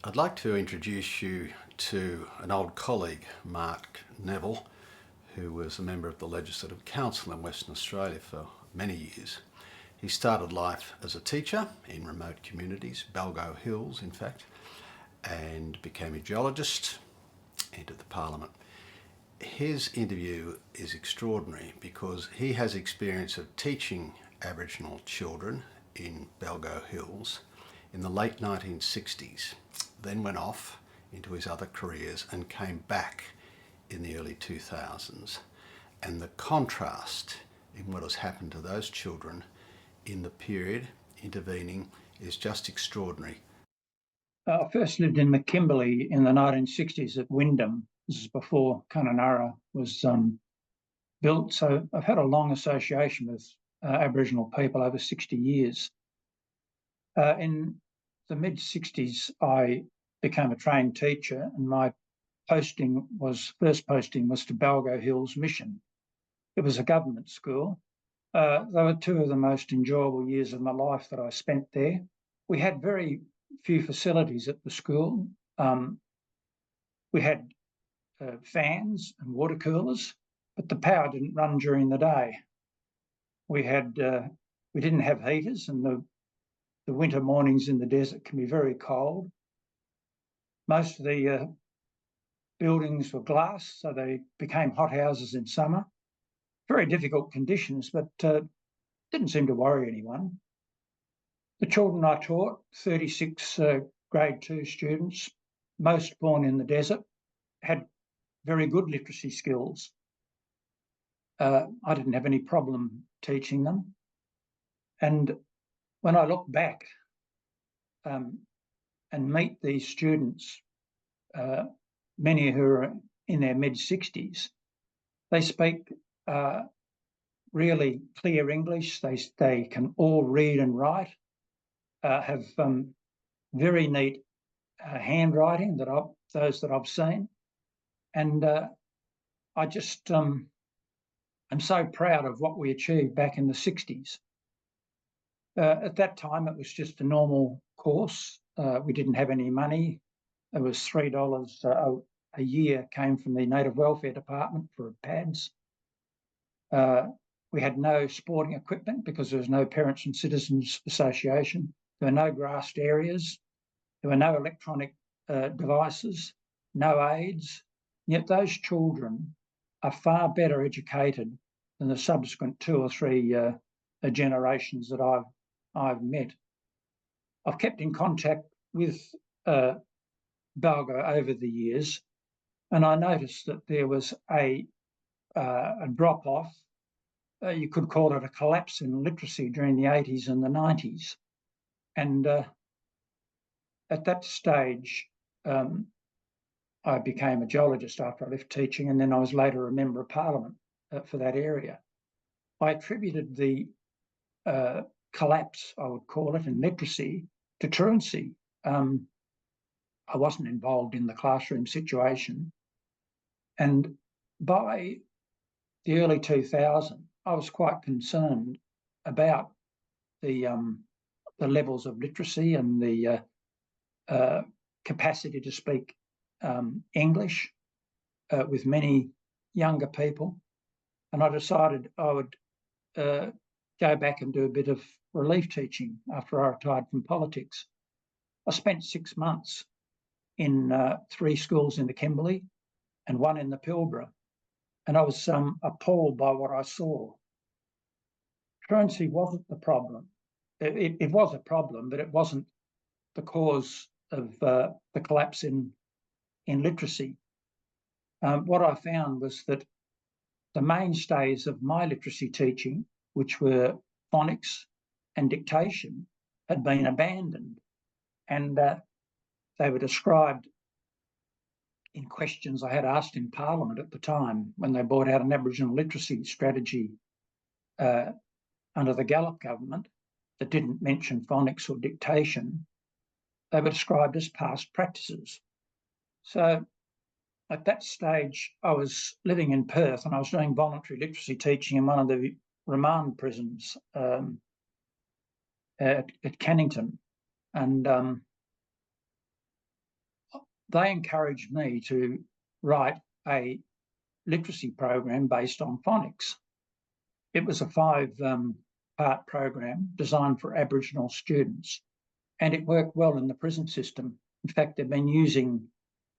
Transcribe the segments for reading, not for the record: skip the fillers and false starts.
I'd like to introduce you to an old colleague, Mark Nevill, who was a member of the Legislative Council in Western Australia for many years. He started life as a teacher in remote communities, Balgo Hills in fact, and became a geologist, entered the Parliament. His interview is extraordinary because he has experience of teaching Aboriginal children in Balgo Hills in the late 1960s, then went off into his other careers and came back in the early 2000s. And the contrast in what has happened to those children in the period intervening is just extraordinary. I first lived in McKimberley in the 1960s at Wyndham. This is before Kununurra was built. So I've had a long association with Aboriginal people over 60 years. In the mid-60s, I became a trained teacher, and my first posting was to Balgo Hills Mission. It was a government school. They were two of the most enjoyable years of my life that I spent there. We had very few facilities at the school. We had fans and water coolers, but the power didn't run during the day. We didn't have heaters, and the winter mornings in the desert can be very cold. Most of the buildings were glass, so they became hothouses in summer. Very difficult conditions, but didn't seem to worry anyone. The children I taught, 36 grade 2 students, most born in the desert, had very good literacy skills. I didn't have any problem teaching them. And when I look back and meet these students, many who are in their mid-60s, they speak really clear English. They can all read and write, have very neat handwriting, those that I've seen. And I just am so proud of what we achieved back in the 60s. At that time, it was just a normal course. We didn't have any money. It was $3 a year came from the Native Welfare Department for pads. We had no sporting equipment because there was no Parents and Citizens Association. There were no grassed areas. There were no electronic devices, no aids. Yet those children are far better educated than the subsequent 2 or 3 generations that I've met. I've kept in contact with Balgo over the years, and I noticed that there was a drop-off. You could call it a collapse in literacy during the 80s and the 90s. And at that stage, I became a geologist after I left teaching, and then I was later a member of Parliament for that area. I attributed the collapse, I would call it, in literacy to truancy. I wasn't involved in the classroom situation. And by the early 2000s, I was quite concerned about the levels of literacy and the capacity to speak English with many younger people. And I decided I would go back and do a bit of relief teaching after I retired from politics. I spent 6 months in 3 schools in the Kimberley and 1 in the Pilbara, and I was appalled by what I saw. Truancy wasn't the problem. It was a problem, but it wasn't the cause of the collapse in literacy. What I found was that the mainstays of my literacy teaching, which were phonics and dictation, had been abandoned, and they were described in questions I had asked in Parliament at the time when they brought out an Aboriginal literacy strategy under the Gallop government that didn't mention phonics or dictation. They were described as past practices. So at that stage, I was living in Perth and I was doing voluntary literacy teaching in one of the remand prisons at Cannington. And they encouraged me to write a literacy program based on phonics. It was a 5-part program designed for Aboriginal students, and it worked well in the prison system. In fact, they've been using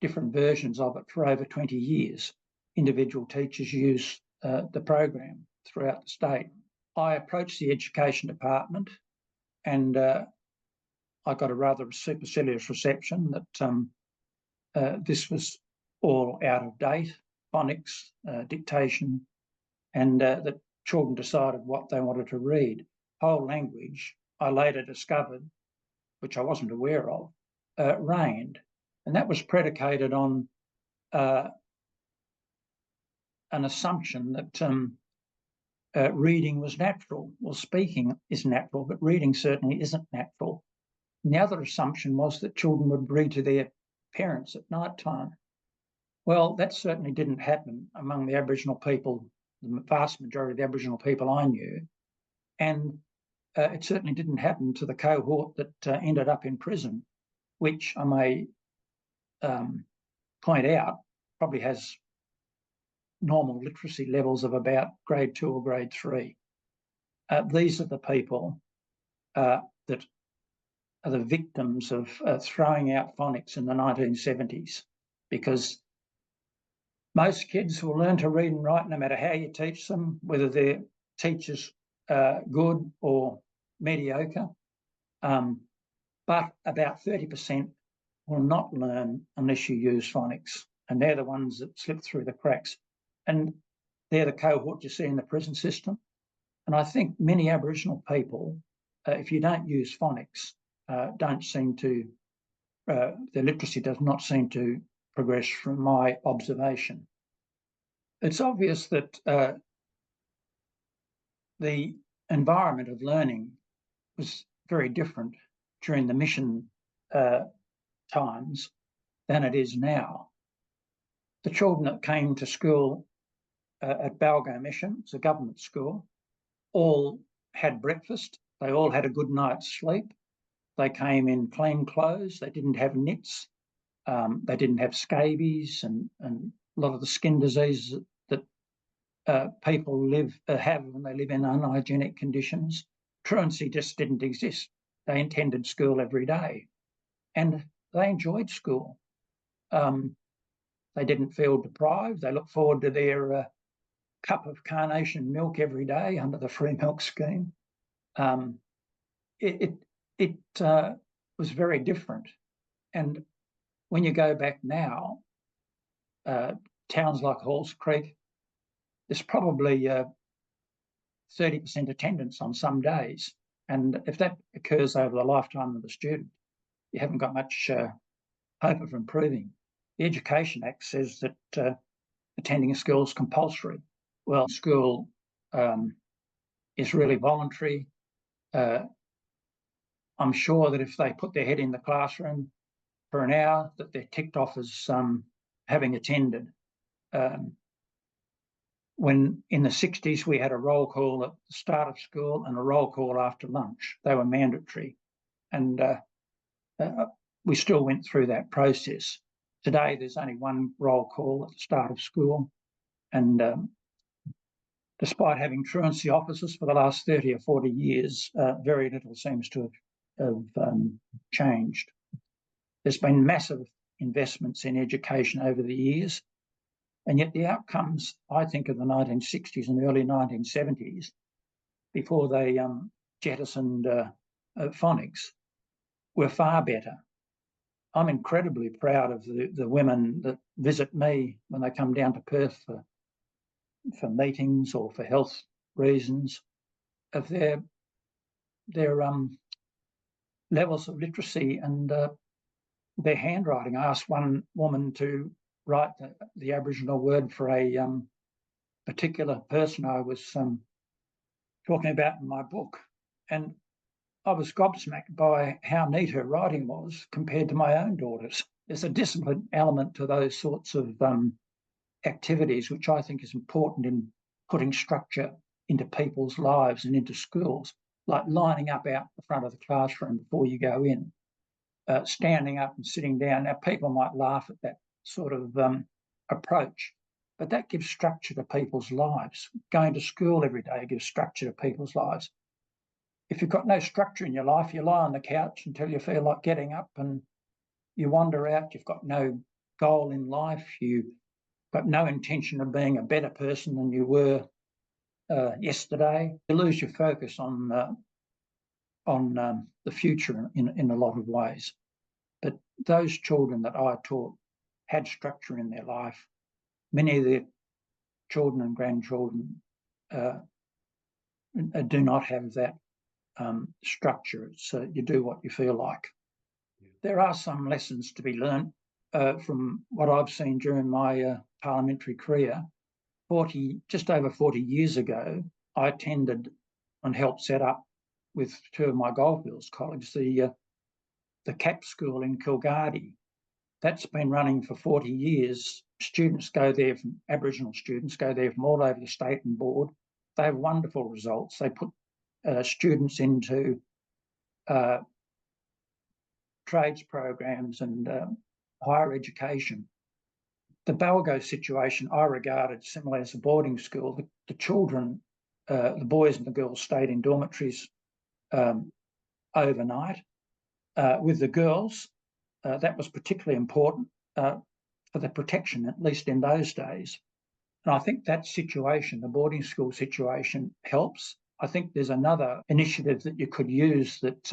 different versions of it for over 20 years. Individual teachers use the program throughout the state. I approached the Education Department and I got a rather supercilious reception that this was all out of date, phonics, dictation, and that children decided what they wanted to read. Whole language, I later discovered, which I wasn't aware of, reigned. And that was predicated on an assumption that reading was natural. Well, speaking is natural, but reading certainly isn't natural. And the other assumption was that children would read to their parents at night time. Well, that certainly didn't happen among the Aboriginal people, the vast majority of the Aboriginal people I knew. And it certainly didn't happen to the cohort that ended up in prison, which I may point out probably has normal literacy levels of about grade 2 or grade 3. These are the people that are the victims of throwing out phonics in the 1970s, because most kids will learn to read and write no matter how you teach them, whether their teacher's good or mediocre. But about 30% will not learn unless you use phonics, and they're the ones that slip through the cracks. And they're the cohort you see in the prison system. And I think many Aboriginal people, if you don't use phonics, don't seem to, their literacy does not seem to progress from my observation. It's obvious that the environment of learning was very different during the mission times than it is now. The children that came to school at Balgo Mission, it's a government school, all had breakfast, they all had a good night's sleep, they came in clean clothes, they didn't have nits, they didn't have scabies and a lot of the skin diseases that people have when they live in unhygienic conditions. Truancy just didn't exist. They attended school every day and they enjoyed school. They didn't feel deprived. They looked forward to their cup of carnation milk every day under the free milk scheme. It was very different. And when you go back now, towns like Halls Creek, there's probably 30% attendance on some days. And if that occurs over the lifetime of the student, you haven't got much hope of improving. The Education Act says that attending a school is compulsory. Well, school is really voluntary. I'm sure that if they put their head in the classroom for an hour, that they're ticked off as having attended. When in the 60s, we had a roll call at the start of school and a roll call after lunch. They were mandatory. And we still went through that process. Today, there's only one roll call at the start of school. And despite having truancy officers for the last 30 or 40 years, very little seems to have changed. There's been massive investments in education over the years, and yet the outcomes, I think, of the 1960s and early 1970s, before they jettisoned phonics, were far better. I'm incredibly proud of the women that visit me when they come down to Perth for meetings or for health reasons, of their levels of literacy and their handwriting. I asked one woman to write the Aboriginal word for a particular person I was talking about in my book, and I was gobsmacked by how neat her writing was compared to my own daughters. There's a discipline element to those sorts of activities, which I think is important in putting structure into people's lives and into schools, like lining up out the front of the classroom before you go in. standing up and sitting down. Now, people might laugh at that sort of approach, but that gives structure to people's lives. Going to school every day gives structure to people's lives. If you've got no structure in your life, you lie on the couch until you feel like getting up and you wander out. You've got no goal in life. You've got no intention of being a better person than you were yesterday. You lose your focus on the future in a lot of ways. But those children that I taught had structure in their life. Many of their children and grandchildren do not have that structure. So you do what you feel like. There are some lessons to be learned from what I've seen during my parliamentary career. Just over 40 years ago, I attended and helped set up with two of my Goldfields colleagues the CAP school in Kilgardy. That's been running for 40 years. Students go there, Aboriginal students go there from all over the state and board. They have wonderful results. They put students into trades programs and higher education. The Balgo situation I regarded similar as a boarding school. The children, the boys and the girls stayed in dormitories overnight. With the girls, that was particularly important for the protection, at least in those days. And I think that situation, the boarding school situation, helps. I think there's another initiative that you could use that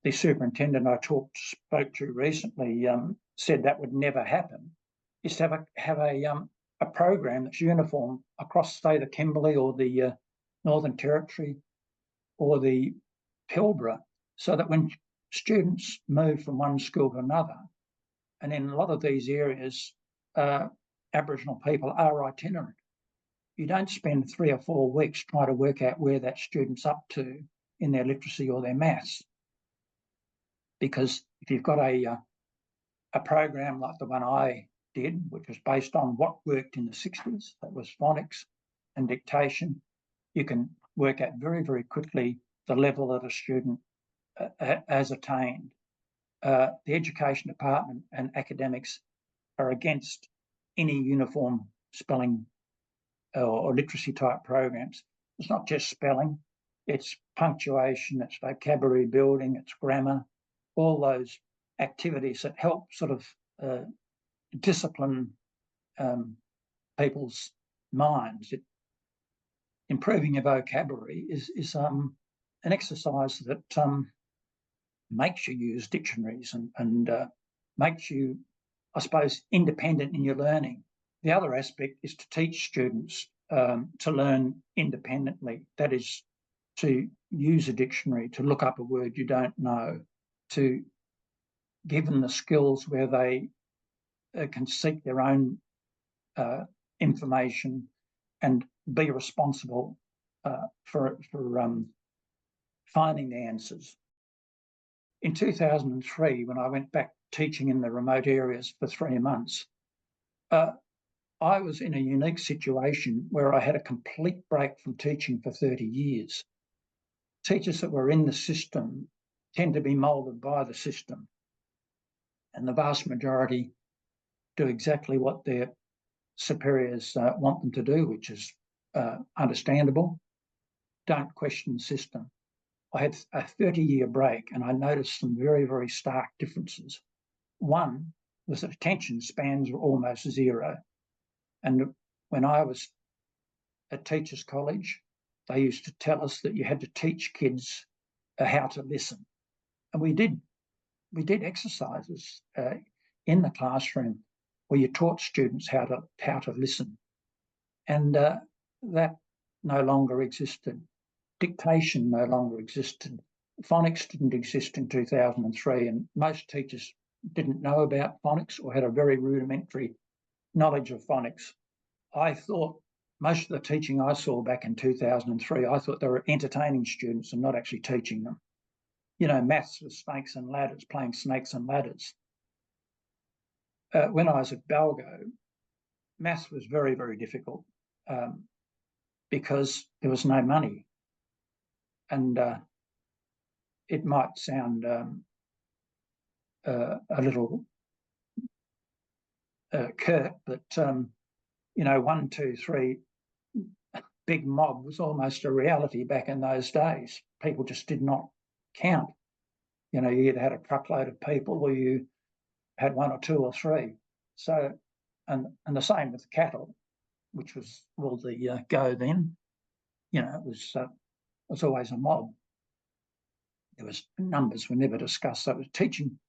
the superintendent I spoke to recently said that would never happen, is to have a program that's uniform across, say, the Kimberley or the Northern Territory or the Pilbara, so that when students move from one school to another, and in a lot of these areas, Aboriginal people are itinerant. You don't spend 3 or 4 weeks trying to work out where that student's up to in their literacy or their maths. Because if you've got a program like the one I did, which was based on what worked in the 60s, that was phonics and dictation, you can work out very, very quickly the level that a student has attained. The Education Department and academics are against any uniform spelling or literacy type programs. It's not just spelling, it's punctuation, it's vocabulary building, it's grammar, all those activities that help sort of discipline people's minds. Improving your vocabulary is an exercise that makes you use dictionaries and makes you, I suppose, independent in your learning. The other aspect is to teach students to learn independently. That is, to use a dictionary, to look up a word you don't know, to give them the skills where they can seek their own information and be responsible for finding the answers. In 2003, when I went back teaching in the remote areas for 3 months, I was in a unique situation where I had a complete break from teaching for 30 years. Teachers that were in the system tend to be moulded by the system, and the vast majority do exactly what their superiors want them to do, which is understandable. Don't question the system. I had a 30-year break and I noticed some very, very stark differences. One was that attention spans were almost zero. And when I was at Teachers College, they used to tell us that you had to teach kids how to listen. And we did exercises in the classroom where you taught students how to listen. And that no longer existed. Dictation no longer existed. Phonics didn't exist in 2003, and most teachers didn't know about phonics or had a very rudimentary knowledge of phonics. I thought most of the teaching I saw back in 2003, I thought they were entertaining students and not actually teaching them. You know, maths was snakes and ladders, playing snakes and ladders. When I was at Balgo, maths was very, very difficult because there was no money. And it might sound a little curt, but 1, 2, 3 big mob was almost a reality back in those days. People just did not count. You either had a truckload of people or you had 1 or 2 or 3. So, and the same with cattle, which was all the go then. It was always a mob. Numbers were never discussed. So teaching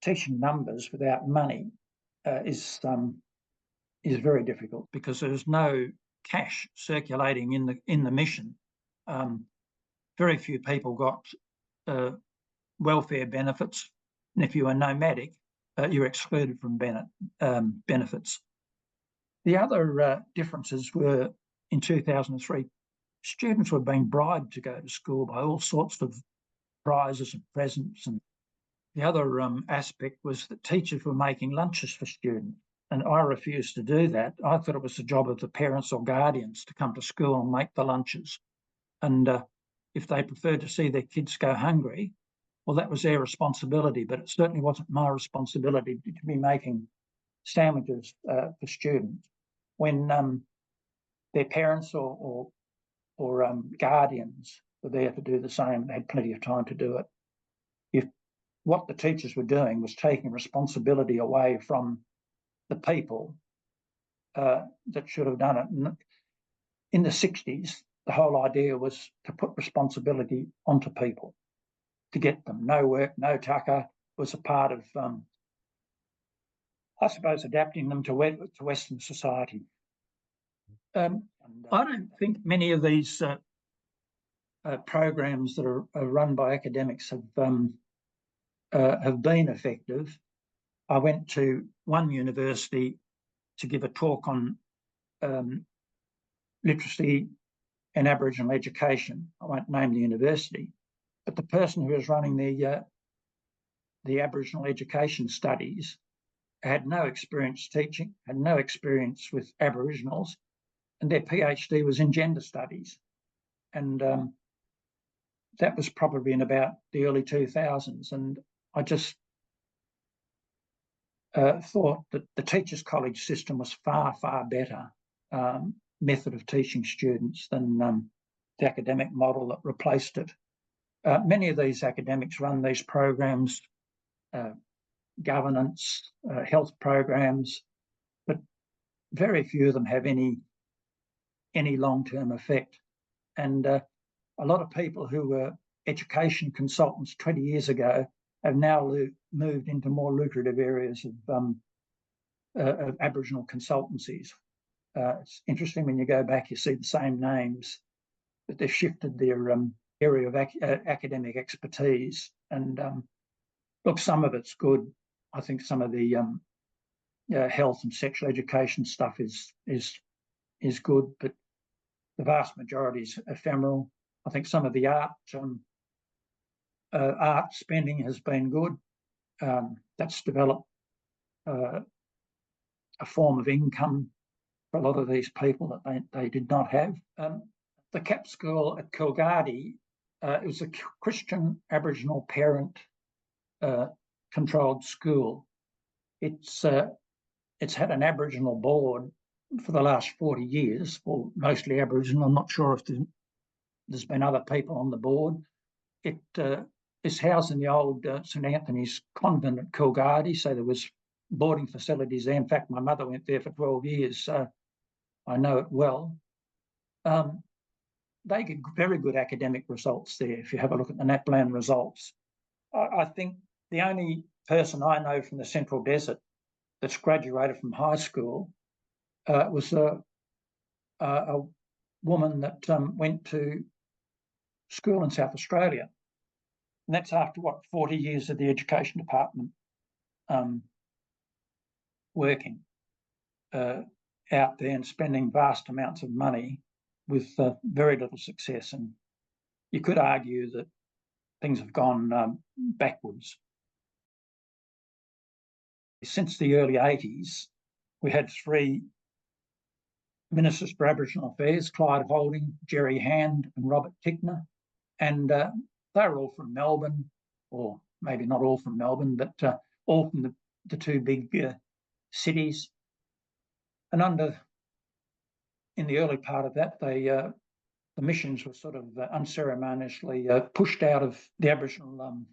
numbers without money is very difficult because there's no cash circulating in the mission. Very few people got welfare benefits, and if you were nomadic, you're excluded from benefits. The other differences were in 2003, students were being bribed to go to school by all sorts of prizes and presents, and the other aspect was that teachers were making lunches for students, and I refused to do that. I thought it was the job of the parents or guardians to come to school and make the lunches, and if they preferred to see their kids go hungry, well, that was their responsibility, but it certainly wasn't my responsibility to be making sandwiches for students when their parents or guardians were there to do the same and had plenty of time to do it. If what the teachers were doing was taking responsibility away from the people that should have done it. And in the 60s, the whole idea was to put responsibility onto people, to get them. No work, no tucker was a part of, I suppose, adapting them to Western society. I don't think many of these programs that are run by academics have been effective. I went to one university to give a talk on literacy and Aboriginal education. I won't name the university, but the person who was running the Aboriginal education studies had no experience teaching, had no experience with Aboriginals, and their PhD was in gender studies. And that was probably in about the early 2000s. And I just thought that the Teachers College system was far, far better method of teaching students than the academic model that replaced it. Many of these academics run these programs, governance, health programs, but very few of them have any long-term effect. And a lot of people who were education consultants 20 years ago have now moved into more lucrative areas of Aboriginal consultancies. It's interesting when you go back, you see the same names, but they've shifted their area of academic expertise. And look, some of it's good. I think some of the health and sexual education stuff is good, but the vast majority is ephemeral. I think some of the art spending has been good. That's developed a form of income for a lot of these people that they did not have. The CAP school at Coolgardie, it was a Christian Aboriginal parent controlled school. It's had an Aboriginal board for the last 40 years, well, mostly Aboriginal. I'm not sure if there's been other people on the board. It is housed in the old St Anthony's convent at Coolgardie, so there was boarding facilities there. In fact, my mother went there for 12 years, so I know it well. They get very good academic results there if you have a look at the NAPLAN results. I think the only person I know from the Central Desert that's graduated from high school was a woman that went to school in South Australia. And that's after, 40 years of the education department working out there and spending vast amounts of money with very little success. And you could argue that things have gone backwards. Since the early 80s, we had 3 Ministers for Aboriginal Affairs, Clyde Holding, Jerry Hand and Robert Tickner. And they were all from Melbourne, or maybe not all from Melbourne, but all from the two big cities. And in the early part of that, the missions were sort of unceremoniously pushed out of the Aboriginal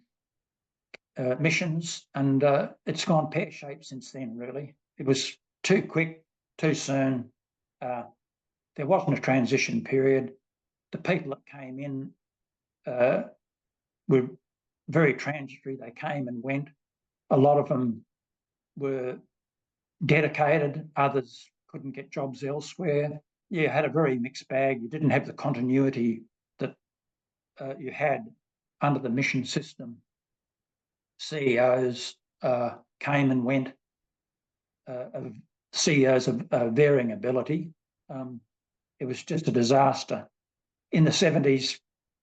missions, and it's gone pear-shaped since then, really. It was too quick, too soon. There wasn't a transition period. The people that came in were very transitory. They came and went. A lot of them were dedicated. Others couldn't get jobs elsewhere. You had a very mixed bag. You didn't have the continuity that you had under the mission system. CEOs came and went, CEOs of varying ability. It was just a disaster. In the 70s,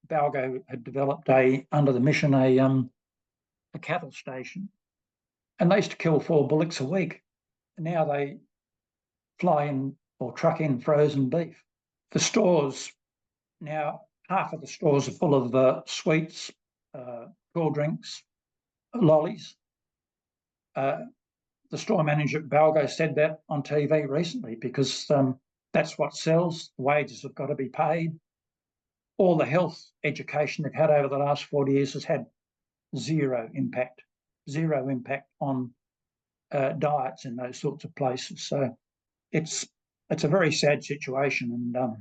Balgo had developed under the mission a cattle station, and they used to kill 4 bullocks a week. And now they fly in or truck in frozen beef. The stores, now half of the stores are full of sweets, cool drinks, lollies. The store manager at Balgo said that on TV recently, because that's what sells. Wages have got to be paid. All the health education they've had over the last 40 years has had zero impact on diets in those sorts of places. So it's a very sad situation, and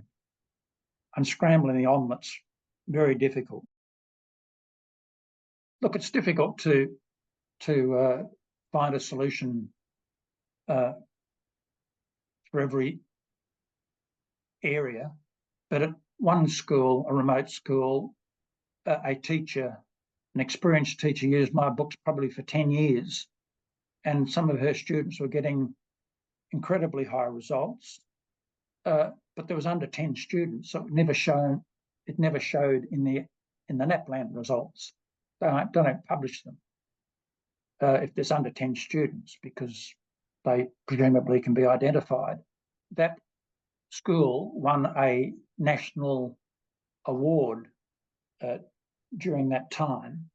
unscrambling the omelettes, very difficult. Look, it's difficult to find a solution for every area, but at one school, a remote school, a teacher, an experienced teacher, used my books probably for 10 years, and some of her students were getting incredibly high results, but there was under 10 students, so it never showed in the NAPLAN results. They don't publish them if there's under 10 students, because they presumably can be identified. That school won a national award during that time,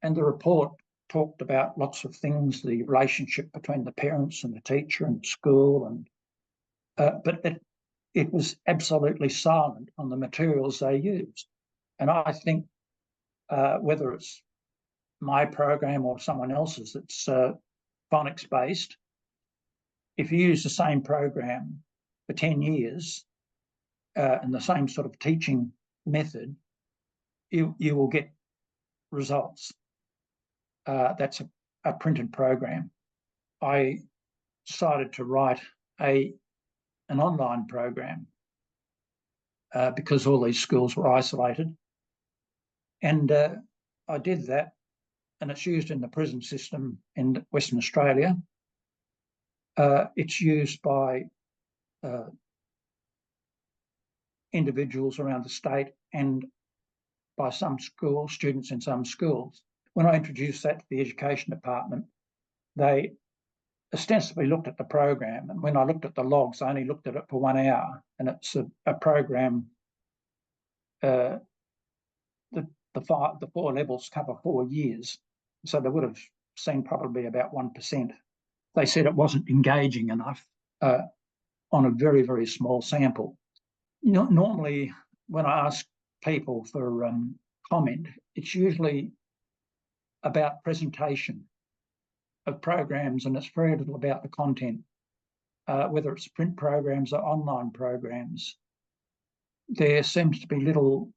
and the report talked about lots of things, the relationship between the parents and the teacher and the school, and but it was absolutely silent on the materials they used. And I think whether it's my program or someone else's that's phonics based, if you use the same program for 10 years and the same sort of teaching method, you will get results. That's a printed program. I decided to write an online program because all these schools were isolated, and I did that, and it's used in the prison system in Western Australia. It's used by individuals around the state and by some schools, students in some schools. When I introduced that to the education department, they ostensibly looked at the program, and when I looked at the logs, I only looked at it for 1 hour, and it's a program. The 4 levels cover 4 years, so they would have seen probably about 1%. They said it wasn't engaging enough on a very, very small sample. You know, normally when I ask people for comment, it's usually about presentation of programs, and it's very little about the content, whether it's print programs or online programs. There seems to be little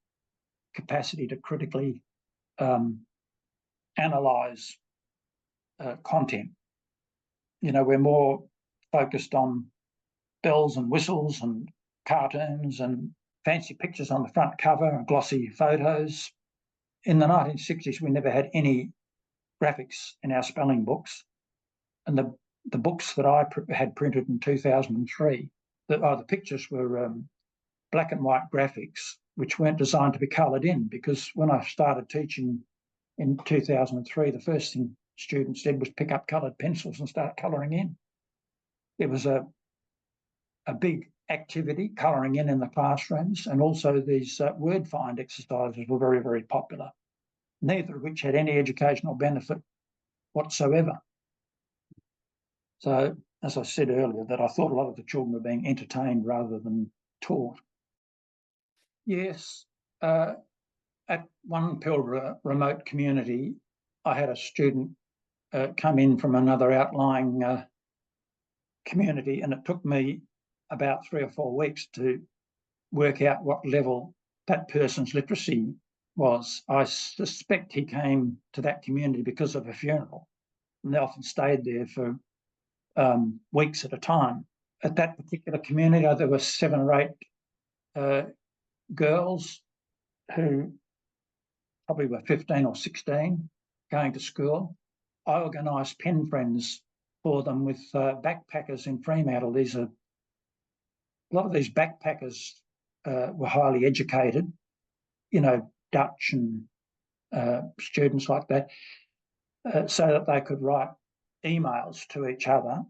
capacity to critically analyse content. You know, we're more focused on bells and whistles and cartoons and fancy pictures on the front cover and glossy photos. In the 1960s, we never had any graphics in our spelling books, and the books that I had printed in 2003, the pictures were black and white graphics, which weren't designed to be coloured in, because when I started teaching in 2003, the first thing students did was pick up coloured pencils and start colouring in. It was a big activity, colouring in the classrooms, and also these word find exercises were very, very popular, neither of which had any educational benefit whatsoever. So, as I said earlier, that I thought a lot of the children were being entertained rather than taught. Yes, at one Pilbara remote community, I had a student come in from another outlying community, and it took me about 3 or 4 weeks to work out what level that person's literacy was. I suspect he came to that community because of a funeral, and they often stayed there for weeks at a time. At that particular community, there were 7 or 8 girls who probably were 15 or 16 going to school. I organised pen friends for them with backpackers in Fremantle. A lot of these backpackers were highly educated, Dutch and students like that, so that they could write emails to each other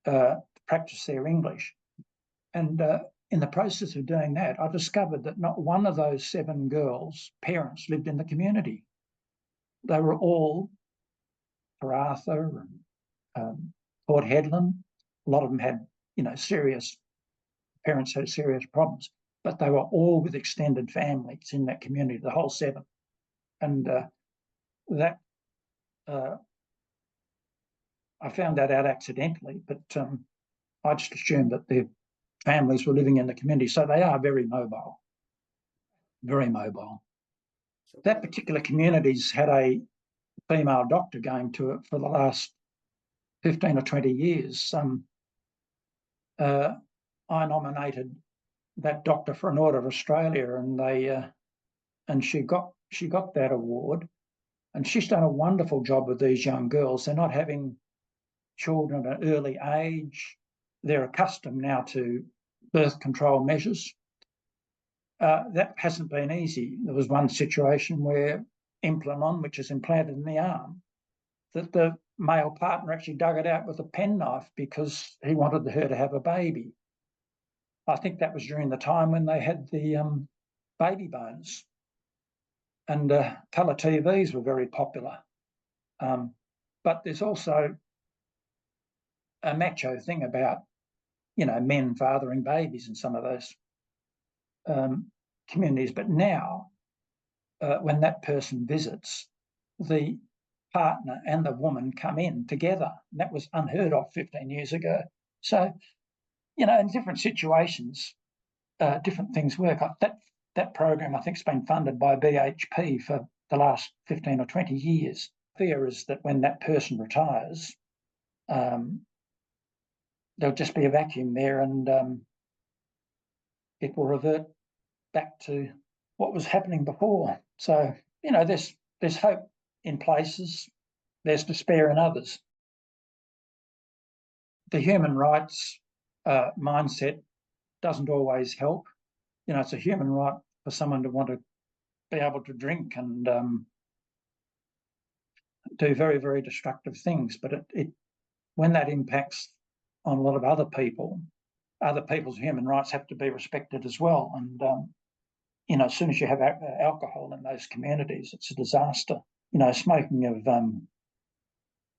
to practice their English. And in the process of doing that, I discovered that not one of those 7 girls' parents lived in the community. They were all Karratha and Port Hedland. A lot of them had, parents had serious problems, but they were all with extended families in that community, the whole 7. And that I found that out accidentally, but I just assumed that their families were living in the community. So they are very mobile, very mobile. That particular community's had a female doctor going to it for the last 15 or 20 years. I nominated that doctor for an Order of Australia, and she got that award. And she's done a wonderful job with these young girls. They're not having children at an early age. They're accustomed now to birth control measures. That hasn't been easy. There was one situation where Implanon, which is implanted in the arm, that the male partner actually dug it out with a penknife because he wanted her to have a baby. I think that was during the time when they had the baby bonus, and colour TVs were very popular. But there's also a macho thing about, men fathering babies in some of those communities. But now, when that person visits, the partner and the woman come in together. That was unheard of 15 years ago. So, in different situations, different things work. That program, I think, has been funded by BHP for the last 15 or 20 years. Fear is that when that person retires, there'll just be a vacuum there, and it will revert back to what was happening before. So, there's hope in places, there's despair in others. The human rights mindset doesn't always help. It's a human right for someone to want to be able to drink and do very, very destructive things. But when that impacts on a lot of other people, other people's human rights have to be respected as well. And, as soon as you have alcohol in those communities, it's a disaster. Smoking of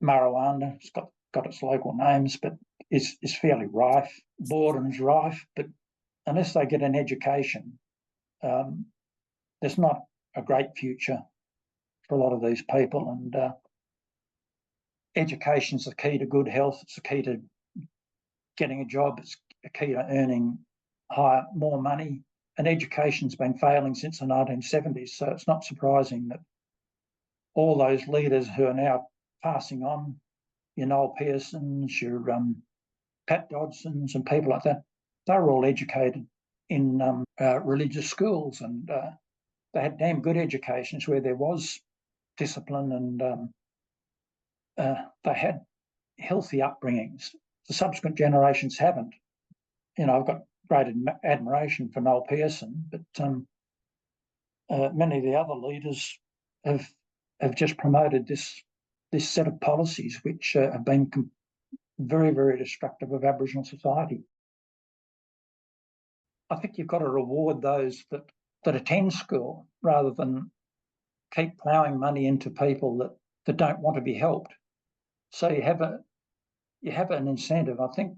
marijuana, it's got its local names, but is fairly rife. Boredom's rife, but unless they get an education, there's not a great future for a lot of these people. And education's the key to good health. It's the key to getting a job. It's the key to earning more money. And education's been failing since the 1970s. So it's not surprising that all those leaders who are now passing on, your Noel Pearsons, your Pat Dodsons and people like that, they're all educated in religious schools, and they had damn good educations where there was discipline, and they had healthy upbringings. The subsequent generations haven't. I've got great admiration for Noel Pearson, but many of the other leaders have just promoted this set of policies which have been very, very destructive of Aboriginal society. I think you've got to reward those that attend school rather than keep ploughing money into people that don't want to be helped. So you have an incentive. I think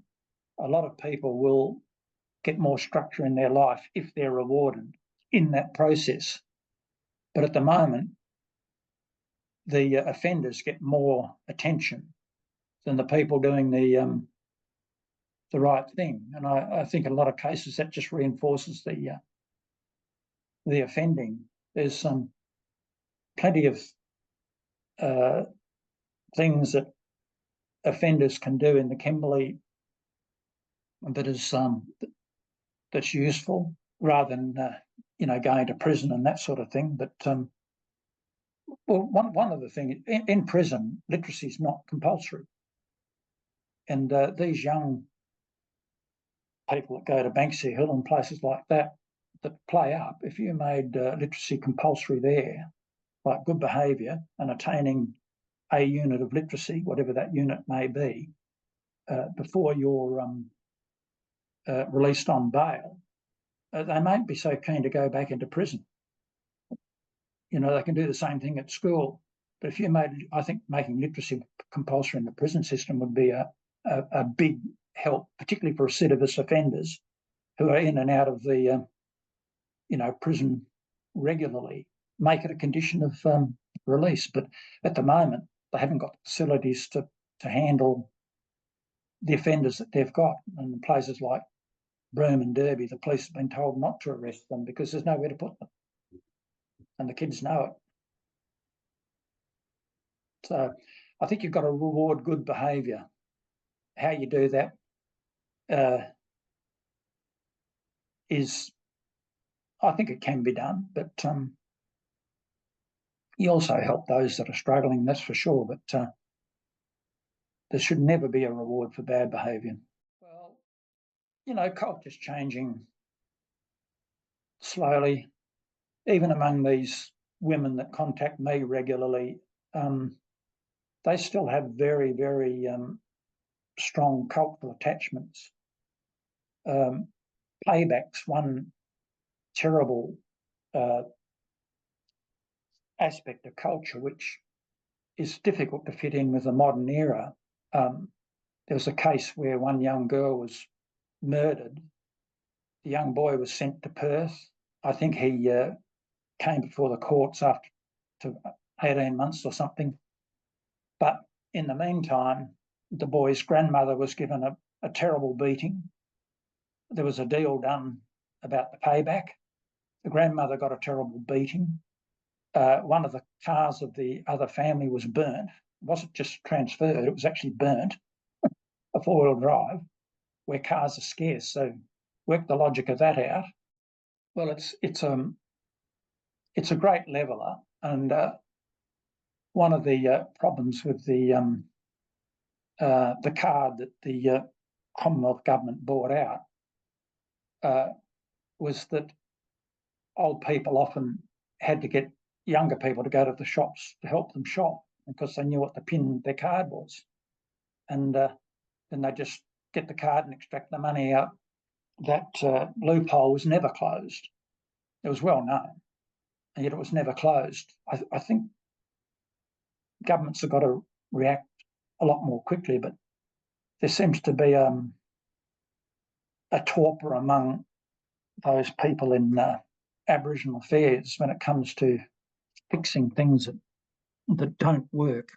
a lot of people will get more structure in their life if they're rewarded in that process. But at the moment, the offenders get more attention than the people doing the right thing. And I think in a lot of cases that just reinforces the offending. There's plenty of things that offenders can do in the Kimberley that is that's useful, rather than going to prison and that sort of thing. But well, one of the things in prison, literacy is not compulsory, and these young people that go to Banksia Hill and places like that play up, if you made literacy compulsory there, like good behaviour and attaining a unit of literacy, whatever that unit may be, before you're released on bail, they might be so keen to go back into prison. They can do the same thing at school. But if you I think making literacy compulsory in the prison system would be a big help, particularly for recidivist offenders who are in and out of the, prison regularly. Make it a condition of release. But at the moment, they haven't got the facilities to handle the offenders that they've got. And in places like Broome and Derby, the police have been told not to arrest them because there's nowhere to put them. And the kids know it. So I think you've got to reward good behaviour. How you do that is, I think it can be done, but you also help those that are struggling, that's for sure. But there should never be a reward for bad behaviour. Well, culture's changing slowly. Even among these women that contact me regularly, they still have very, very strong cultural attachments. Payback's one terrible aspect of culture, which is difficult to fit in with the modern era. There was a case where one young girl was murdered. The young boy was sent to Perth. I think he came before the courts after 18 months or something. But in the meantime, the boy's grandmother was given a terrible beating. There was a deal done about the payback. The grandmother got a terrible beating. One of the cars of the other family was burnt. It wasn't just transferred, it was actually burnt, a four-wheel drive, where cars are scarce. So work the logic of that out. Well, it's a great leveller, and one of the problems with the card that the Commonwealth government bought out was that old people often had to get younger people to go to the shops to help them shop because they knew what the PIN of their card was. And then they just get the card and extract the money out. That loophole was never closed. It was well known, and yet it was never closed. I think governments have got to react a lot more quickly, but there seems to be a torpor among those people in Aboriginal affairs when it comes to fixing things that don't work.